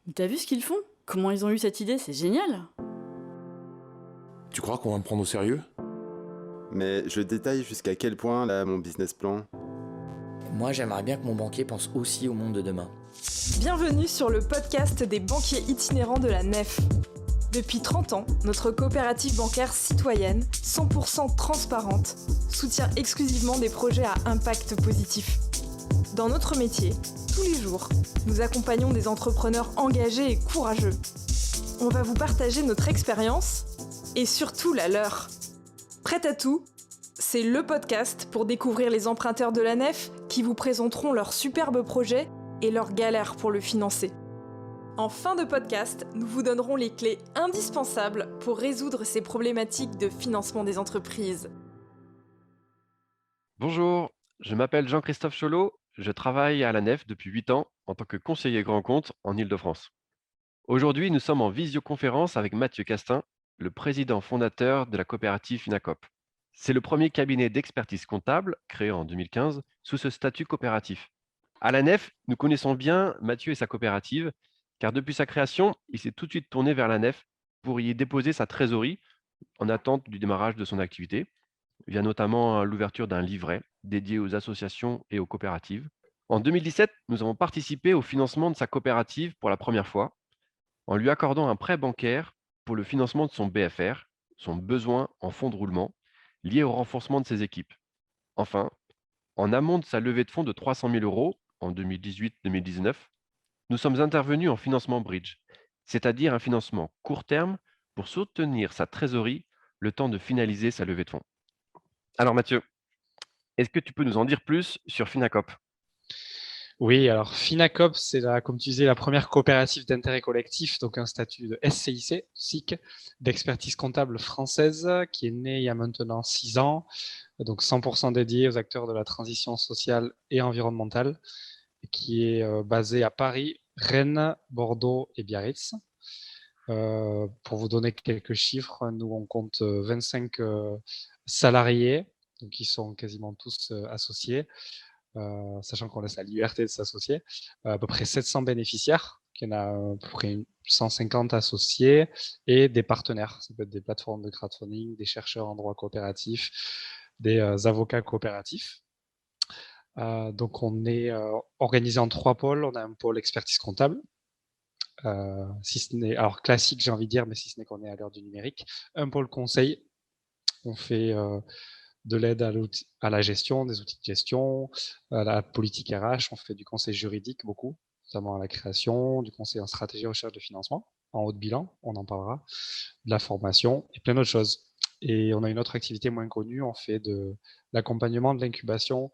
Mais t'as vu ce qu'ils font? Comment ils ont eu cette idée? C'est génial! Tu crois qu'on va me prendre au sérieux? Mais je détaille jusqu'à quel point, là, mon business plan. Moi, j'aimerais bien que mon banquier pense aussi au monde de demain. Bienvenue sur le podcast des banquiers itinérants de la Nef. Depuis 30 ans, notre coopérative bancaire citoyenne, 100% transparente, soutient exclusivement des projets à impact positif. Dans notre métier, tous les jours, nous accompagnons des entrepreneurs engagés et courageux. On va vous partager notre expérience et surtout la leur. Prêt à tout? C'est le podcast pour découvrir les emprunteurs de la Nef qui vous présenteront leurs superbes projets et leurs galères pour le financer. En fin de podcast, nous vous donnerons les clés indispensables pour résoudre ces problématiques de financement des entreprises. Bonjour, je m'appelle Jean-Christophe Cholot, je travaille à la Nef depuis 8 ans en tant que conseiller grand compte en Île-de-France. Aujourd'hui, nous sommes en visioconférence avec Mathieu Castin, le président fondateur de la coopérative Finacop. C'est le premier cabinet d'expertise comptable, créé en 2015, sous ce statut coopératif. À la Nef, nous connaissons bien Mathieu et sa coopérative, car depuis sa création, il s'est tout de suite tourné vers la Nef pour y déposer sa trésorerie en attente du démarrage de son activité, via notamment l'ouverture d'un livret dédié aux associations et aux coopératives. En 2017, nous avons participé au financement de sa coopérative pour la première fois, en lui accordant un prêt bancaire pour le financement de son BFR, son besoin en fonds de roulement, lié au renforcement de ses équipes. Enfin, en amont de sa levée de fonds de 300 000 euros en 2018-2019, nous sommes intervenus en financement bridge, c'est-à-dire un financement court terme pour soutenir sa trésorerie le temps de finaliser sa levée de fonds. Alors Mathieu, est-ce que tu peux nous en dire plus sur Finacop? Oui, alors Finacop, c'est comme tu disais, la première coopérative d'intérêt collectif, donc un statut de SCIC, SIC, d'expertise comptable française, qui est née il y a maintenant 6 ans, donc 100% dédiée aux acteurs de la transition sociale et environnementale, et qui est basée à Paris, Rennes, Bordeaux et Biarritz. Pour vous donner quelques chiffres, nous on compte 25 salariés, donc qui sont quasiment tous associés. Sachant qu'on laisse la liberté de s'associer, à peu près 700 bénéficiaires, qu'il y en a à peu près 150 associés et des partenaires. Ça peut être des plateformes de crowdfunding, des chercheurs en droit coopératif, des avocats coopératifs. Donc on est organisé en 3 pôles. On a un pôle expertise comptable, si ce n'est, alors classique j'ai envie de dire, mais si ce n'est qu'on est à l'heure du numérique. Un pôle conseil, on fait de l'aide à la gestion, des outils de gestion, à la politique RH, on fait du conseil juridique beaucoup, notamment à la création, du conseil en stratégie recherche de financement, en haut de bilan, on en parlera, de la formation et plein d'autres choses. Et on a une autre activité moins connue, on fait de l'accompagnement, de l'incubation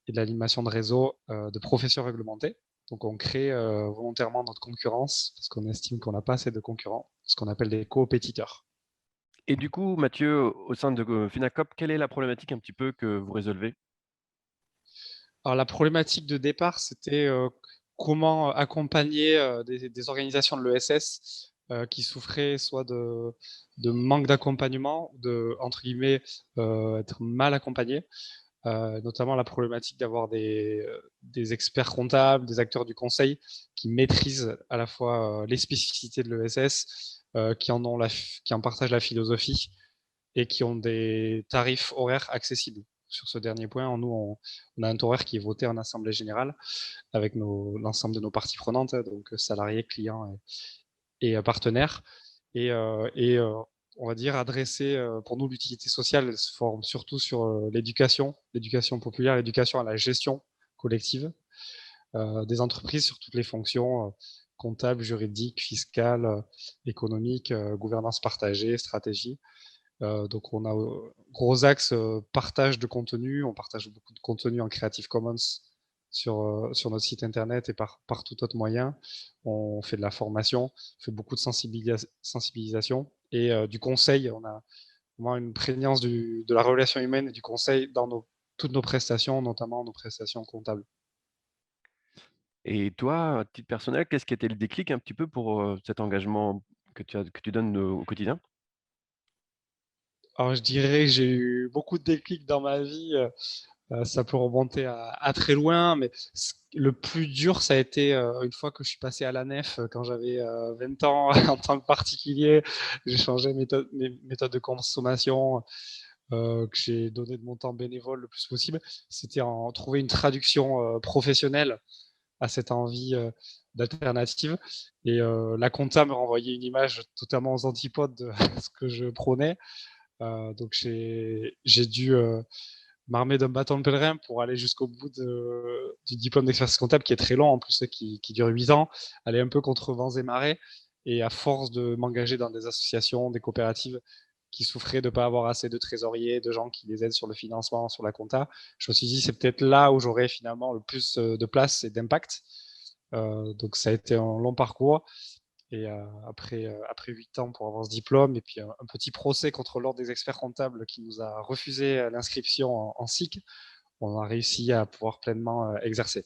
et de l'animation de réseau de professeurs réglementés. Donc on crée volontairement notre concurrence parce qu'on estime qu'on n'a pas assez de concurrents, ce qu'on appelle des coopétiteurs. Et du coup, Mathieu, au sein de Finacop, quelle est la problématique un petit peu que vous résolvez? Alors la problématique de départ, c'était comment accompagner des organisations de l'ESS qui souffraient soit de manque d'accompagnement, de, entre guillemets, être mal accompagnés, notamment la problématique d'avoir des experts comptables, des acteurs du conseil qui maîtrisent à la fois les spécificités de l'ESS, qui en partagent la philosophie et qui ont des tarifs horaires accessibles. Sur ce dernier point, nous, on a un taux horaire qui est voté en assemblée générale avec l'ensemble de nos parties prenantes, donc salariés, clients et partenaires. Et on va dire adresser, pour nous, l'utilité sociale elle se forme surtout sur l'éducation populaire, l'éducation à la gestion collective des entreprises sur toutes les fonctions comptables, juridiques, fiscales, économiques, gouvernance partagée, stratégie. Donc on a gros axe partage de contenu, on partage beaucoup de contenu en Creative Commons sur notre site internet et par tout autre moyen. On fait de la formation, on fait beaucoup de sensibilisation et du conseil. On a vraiment une prégnance de la relation humaine et du conseil dans toutes nos prestations, notamment nos prestations comptables. Et toi, à titre personnel, qu'est-ce qui était le déclic un petit peu pour cet engagement que tu donnes au quotidien? Alors je dirais que j'ai eu beaucoup de déclics dans ma vie Ça peut remonter à très loin, mais le plus dur, ça a été une fois que je suis passé à la nef, quand j'avais 20 ans en tant que particulier, j'ai changé mes méthodes de consommation, que j'ai donné de mon temps bénévole le plus possible. C'était en trouver une traduction professionnelle à cette envie d'alternative. Et la compta me renvoyait une image totalement aux antipodes de ce que je prônais. Donc j'ai dû m'armer d'un bâton de pèlerin pour aller jusqu'au bout du diplôme d'expertise comptable qui est très long en plus, qui dure 8 ans, aller un peu contre vents et marées. Et à force de m'engager dans des associations, des coopératives qui souffraient de ne pas avoir assez de trésoriers, de gens qui les aident sur le financement, sur la compta, je me suis dit c'est peut-être là où j'aurais finalement le plus de place et d'impact. Donc ça a été un long parcours. Et après 8 ans pour avoir ce diplôme, et puis un petit procès contre l'Ordre des experts comptables qui nous a refusé l'inscription en SIC, on a réussi à pouvoir pleinement exercer.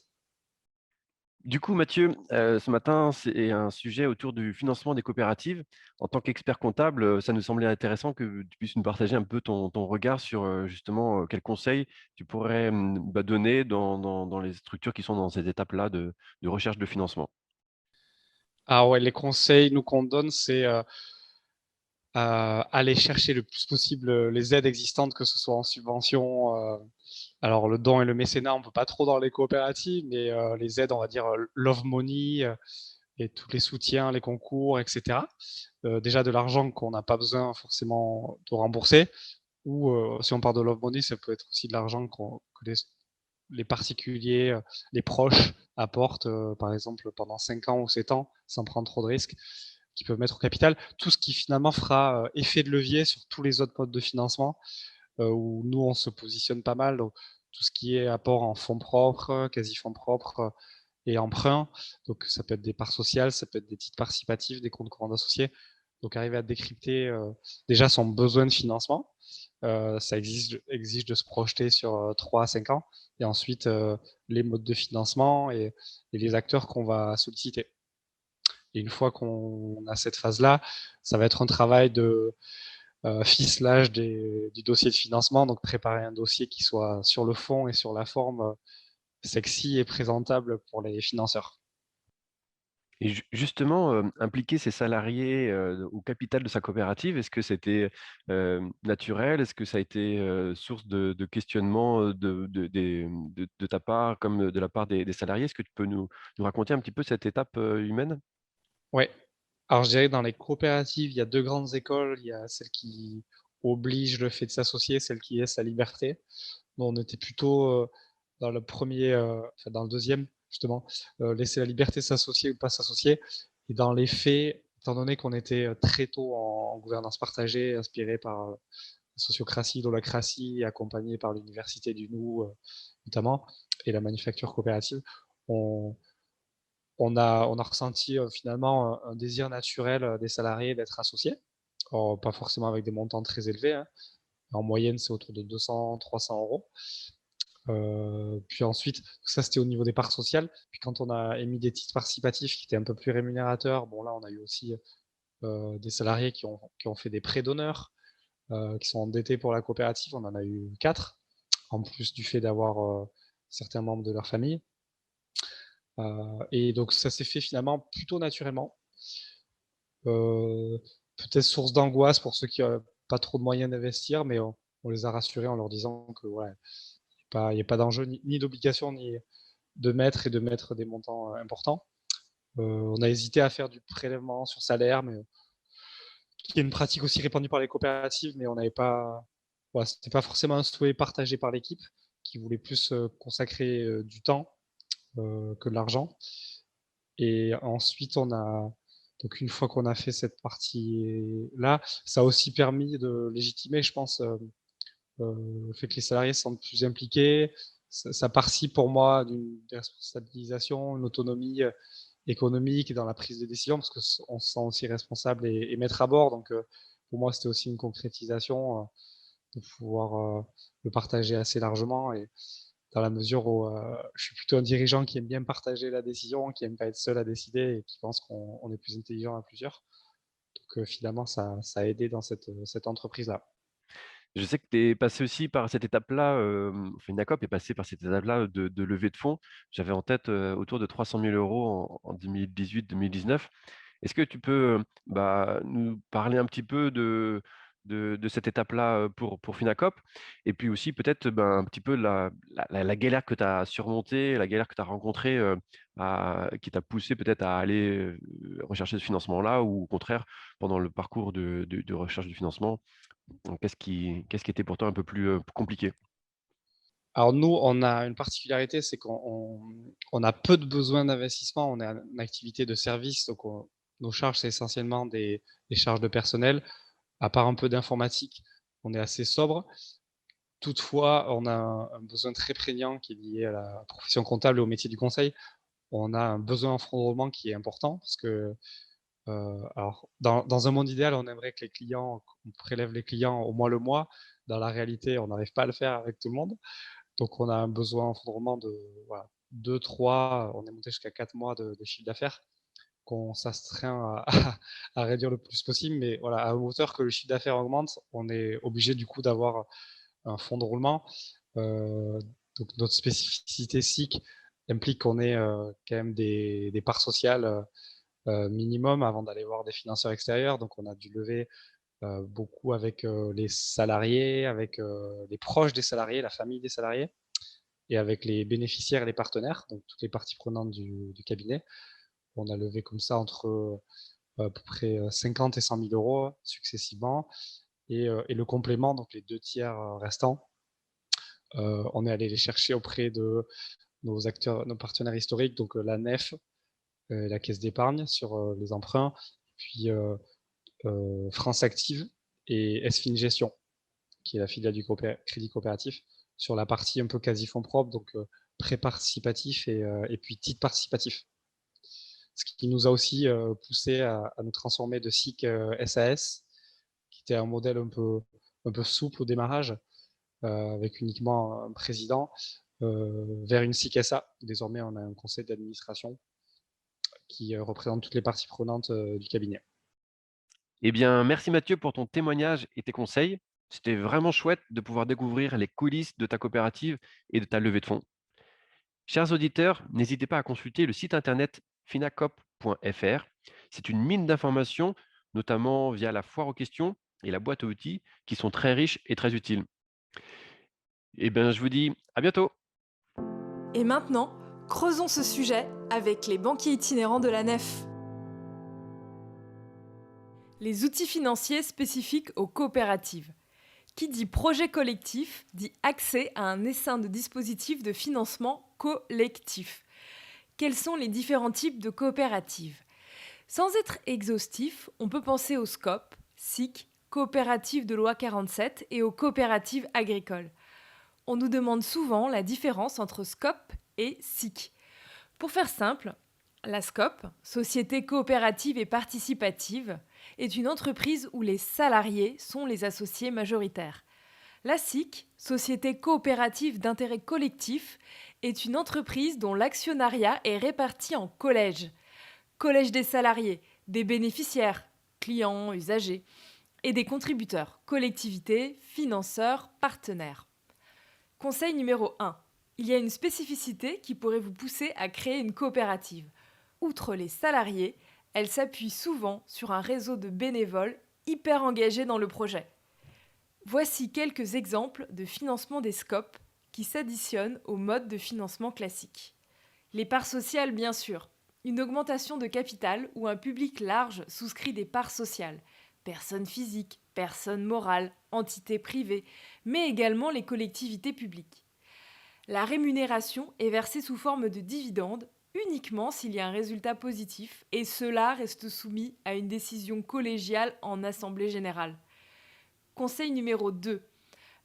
Du coup, Mathieu, ce matin, c'est un sujet autour du financement des coopératives. En tant qu'expert comptable, ça nous semblait intéressant que tu puisses nous partager un peu ton regard sur, justement, quels conseils tu pourrais, donner dans les structures qui sont dans ces étapes-là de recherche de financement. Ah ouais, les conseils nous qu'on donne, c'est aller chercher le plus possible les aides existantes, que ce soit en subvention. Alors le don et le mécénat, on ne peut pas trop dans les coopératives, mais les aides, on va dire Love Money, et tous les soutiens, les concours, etc. Déjà de l'argent qu'on n'a pas besoin forcément de rembourser, ou si on parle de Love Money, ça peut être aussi de l'argent que les particuliers, les proches apportent, par exemple pendant 5 ans ou 7 ans, sans prendre trop de risques, qui peuvent mettre au capital. Tout ce qui finalement fera effet de levier sur tous les autres modes de financement, où nous on se positionne pas mal. Donc, tout ce qui est apport en fonds propres, quasi-fonds propres et emprunts. Donc ça peut être des parts sociales, ça peut être des titres participatifs, des comptes courants d'associés. Donc arriver à décrypter déjà son besoin de financement. Ça exige de se projeter sur 3 à 5 ans. Et ensuite, les modes de financement et les acteurs qu'on va solliciter. Et une fois qu'on a cette phase-là, ça va être un travail de ficelage du dossier de financement, donc préparer un dossier qui soit sur le fond et sur la forme sexy et présentable pour les financeurs. Et justement, impliquer ses salariés, au capital de sa coopérative, est-ce que c'était, naturel? Est-ce que ça a été, source de questionnement, de ta part comme de la part des salariés? Est-ce que tu peux nous raconter un petit peu cette étape, humaine? Ouais. Alors je dirais que dans les coopératives, il y a 2 grandes écoles. Il y a celle qui oblige le fait de s'associer, celle qui laisse la liberté. Nous, on était plutôt, dans le premier, enfin dans le deuxième justement, laisser la liberté de s'associer ou pas s'associer. Et dans les faits, étant donné qu'on était, très tôt en gouvernance partagée, inspiré par, la sociocratie, l'holacratie, accompagné par l'université du Nou, notamment, et la manufacture coopérative, on on a ressenti, finalement un désir naturel, des salariés d'être associés. Alors pas forcément avec des montants très élevés, hein. En moyenne, c'est autour de 200-300 €. Puis ensuite, ça c'était au niveau des parts sociales. Puis quand on a émis des titres participatifs qui étaient un peu plus rémunérateurs, bon là on a eu aussi, des salariés qui ont fait des prêts d'honneur, qui sont endettés pour la coopérative. On en a eu 4, en plus du fait d'avoir, certains membres de leur famille. Et donc ça s'est fait finalement plutôt naturellement. Heu, Peut-être source d'angoisse pour ceux qui ont pas trop de moyens d'investir, mais on les a rassurés en leur disant que ouais, il y a pas d'enjeu ni d'obligation, ni de mettre des montants, importants. On a hésité à faire du prélèvement sur salaire, mais qui est une pratique aussi répandue par les coopératives, mais on n'avait pas, voilà, c'était pas forcément un souhait partagé par l'équipe, qui voulait plus, consacrer, du temps, que de l'argent. Et ensuite, donc une fois qu'on a fait cette partie-là, ça a aussi permis de légitimer, je pense, le fait que les salariés se sentent plus impliqués. Ça participe pour moi d'une déresponsabilisation, une autonomie, économique dans la prise de décision, parce qu'on se sent aussi responsable et maître à bord. Donc, pour moi, c'était aussi une concrétisation, de pouvoir, le partager assez largement, et dans la mesure où, je suis plutôt un dirigeant qui aime bien partager la décision, qui aime pas être seul à décider et qui pense qu'on est plus intelligent à plusieurs. Donc, finalement ça a aidé dans cette entreprise-là. Je sais que tu es passé aussi par cette étape-là, Finacop est passé par cette étape-là de levée de fonds. J'avais en tête, autour de 300 000 € en 2018-2019. Est-ce que tu peux, nous parler un petit peu de cette étape-là, pour Finacop? Et puis aussi peut-être, un petit peu la galère que tu as surmontée, la galère que tu as rencontrée, qui t'a poussé peut-être à aller, rechercher ce financement-là ou au contraire, pendant le parcours de recherche du financement, qu'est-ce qui était pour toi un peu plus, compliqué? Alors nous, on a une particularité, c'est qu'on a peu de besoins d'investissement. On est une activité de service, donc nos charges, c'est essentiellement des charges de personnel. À part un peu d'informatique, on est assez sobre. Toutefois, on a un besoin très prégnant qui est lié à la profession comptable et au métier du conseil. On a un besoin en fonds de roulement qui est important parce que, alors dans un monde idéal, on aimerait que les clients qu'on prélève les clients au moins le mois. Dans la réalité, on n'arrive pas à le faire avec tout le monde. Donc on a un besoin en fonds de roulement de, voilà, 2-3, on est monté jusqu'à 4 mois de chiffre d'affaires qu'on s'astreint à réduire le plus possible. Mais voilà, à hauteur que le chiffre d'affaires augmente, on est obligé du coup d'avoir un fonds de roulement. Donc notre spécificité SIC implique qu'on ait quand même des parts sociales minimum avant d'aller voir des financeurs extérieurs. Donc on a dû lever beaucoup avec les salariés, avec les proches des salariés, la famille des salariés, et avec les bénéficiaires et les partenaires, donc toutes les parties prenantes du cabinet. On a levé comme ça entre à peu près 50 et 100 000 € successivement. Et le complément, donc les 2 tiers restants, on est allé les chercher auprès de nos acteurs, nos partenaires historiques, donc la NEF, la Caisse d'épargne sur les emprunts, puis France Active et SFIN Gestion, qui est la filiale du Crédit Coopératif, sur la partie un peu quasi fonds propres, donc prêt participatif et puis titre participatif. Ce qui nous a aussi poussé à nous transformer de SIC SAS, qui était un modèle un peu souple au démarrage, avec uniquement un président, vers une SIC SA. Désormais, on a un conseil d'administration qui représente toutes les parties prenantes du cabinet. Eh bien, merci Mathieu pour ton témoignage et tes conseils. C'était vraiment chouette de pouvoir découvrir les coulisses de ta coopérative et de ta levée de fonds. Chers auditeurs, n'hésitez pas à consulter le site internet finacop.fr. C'est une mine d'informations, notamment via la foire aux questions et la boîte à outils, qui sont très riches et très utiles. Eh bien, je vous dis à bientôt. Et maintenant, creusons ce sujet avec les banquiers itinérants de la nef. Les outils financiers spécifiques aux coopératives. Qui dit projet collectif dit accès à un essaim de dispositifs de financement collectif. Quels sont les différents types de coopératives ? Sans être exhaustif, on peut penser aux SCOP, SIC, coopératives de loi 47 et aux coopératives agricoles. On nous demande souvent la différence entre SCOP et SIC. Pour faire simple, la SCOP, Société coopérative et participative, est une entreprise où les salariés sont les associés majoritaires. La SIC, Société coopérative d'intérêt collectif, est une entreprise dont l'actionnariat est réparti en collèges. Collège des salariés, des bénéficiaires, clients, usagers, et des contributeurs, collectivités, financeurs, partenaires. Conseil numéro 1. Il y a une spécificité qui pourrait vous pousser à créer une coopérative. Outre les salariés, elle s'appuie souvent sur un réseau de bénévoles hyper engagés dans le projet. Voici quelques exemples de financement des SCOP qui s'additionnent au mode de financement classique. Les parts sociales, bien sûr. Une augmentation de capital où un public large souscrit des parts sociales. Personnes physiques, personnes morales, entités privées, mais également les collectivités publiques. La rémunération est versée sous forme de dividendes uniquement s'il y a un résultat positif, et cela reste soumis à une décision collégiale en assemblée générale. Conseil numéro 2.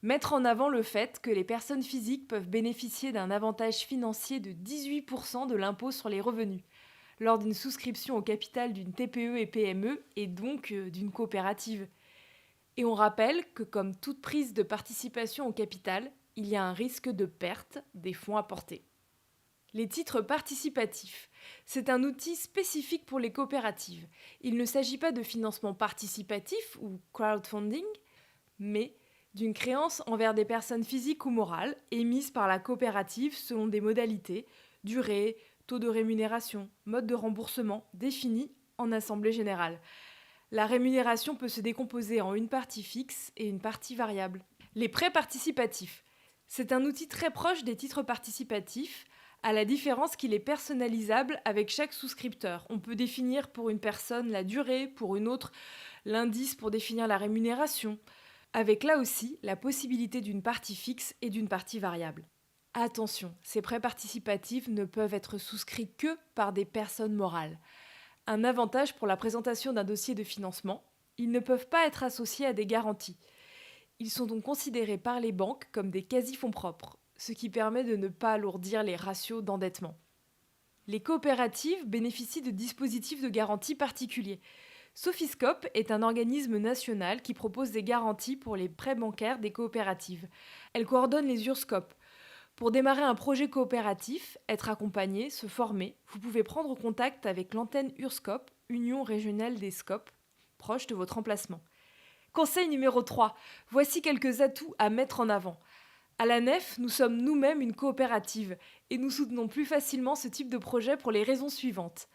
Mettre en avant le fait que les personnes physiques peuvent bénéficier d'un avantage financier de 18% de l'impôt sur les revenus, lors d'une souscription au capital d'une TPE et PME, et donc d'une coopérative. Et on rappelle que comme toute prise de participation au capital, il y a un risque de perte des fonds apportés. Les titres participatifs. C'est un outil spécifique pour les coopératives. Il ne s'agit pas de financement participatif ou crowdfunding, mais d'une créance envers des personnes physiques ou morales émises par la coopérative selon des modalités, durée, taux de rémunération, mode de remboursement définis en assemblée générale. La rémunération peut se décomposer en une partie fixe et une partie variable. Les prêts participatifs. C'est un outil très proche des titres participatifs, à la différence qu'il est personnalisable avec chaque souscripteur. On peut définir pour une personne la durée, pour une autre l'indice pour définir la rémunération, avec là aussi la possibilité d'une partie fixe et d'une partie variable. Attention, ces prêts participatifs ne peuvent être souscrits que par des personnes morales. Un avantage pour la présentation d'un dossier de financement, ils ne peuvent pas être associés à des garanties. Ils sont donc considérés par les banques comme des quasi-fonds propres, ce qui permet de ne pas alourdir les ratios d'endettement. Les coopératives bénéficient de dispositifs de garantie particuliers. Sophiscope est un organisme national qui propose des garanties pour les prêts bancaires des coopératives. Elle coordonne les URSCOP. Pour démarrer un projet coopératif, être accompagné, se former, vous pouvez prendre contact avec l'antenne URSCOP, Union régionale des SCOP, proche de votre emplacement. Conseil numéro 3. Voici quelques atouts à mettre en avant. À la Nef, nous sommes nous-mêmes une coopérative et nous soutenons plus facilement ce type de projet pour les raisons suivantes.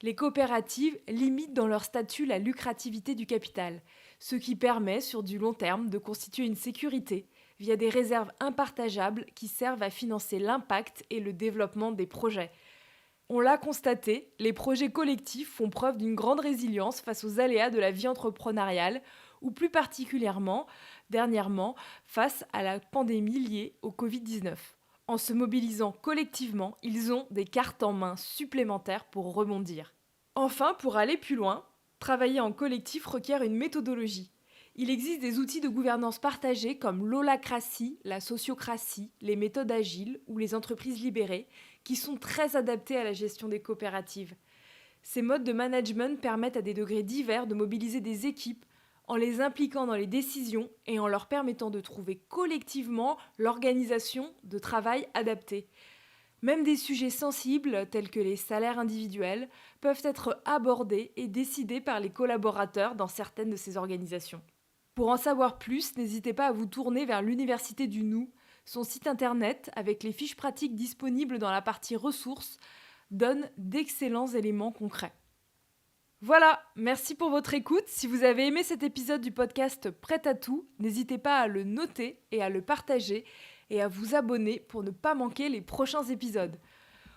Les coopératives limitent dans leur statut la lucrativité du capital, ce qui permet sur du long terme de constituer une sécurité via des réserves impartageables qui servent à financer l'impact et le développement des projets. On l'a constaté, les projets collectifs font preuve d'une grande résilience face aux aléas de la vie entrepreneuriale ou plus particulièrement, dernièrement, face à la pandémie liée au Covid-19. En se mobilisant collectivement, ils ont des cartes en main supplémentaires pour rebondir. Enfin, pour aller plus loin, travailler en collectif requiert une méthodologie. Il existe des outils de gouvernance partagés comme l'holacratie, la sociocratie, les méthodes agiles ou les entreprises libérées qui sont très adaptés à la gestion des coopératives. Ces modes de management permettent à des degrés divers de mobiliser des équipes en les impliquant dans les décisions et en leur permettant de trouver collectivement l'organisation de travail adaptée. Même des sujets sensibles, tels que les salaires individuels, peuvent être abordés et décidés par les collaborateurs dans certaines de ces organisations. Pour en savoir plus, n'hésitez pas à vous tourner vers l'Université du Nou. Son site internet, avec les fiches pratiques disponibles dans la partie ressources, donne d'excellents éléments concrets. Voilà, merci pour votre écoute. Si vous avez aimé cet épisode du podcast Prêt à tout, n'hésitez pas à le noter et à le partager et à vous abonner pour ne pas manquer les prochains épisodes.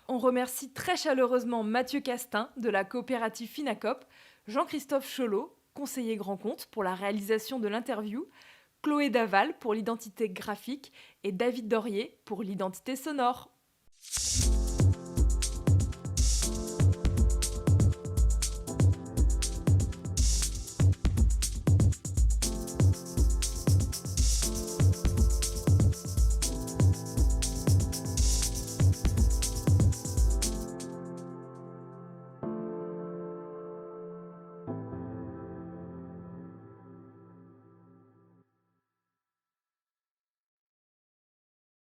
On remercie très chaleureusement Mathieu Castin de la coopérative Finacop, Jean-Christophe Cholot, conseiller grand compte pour la réalisation de l'interview, Chloé Daval pour l'identité graphique et David Dorier pour l'identité sonore.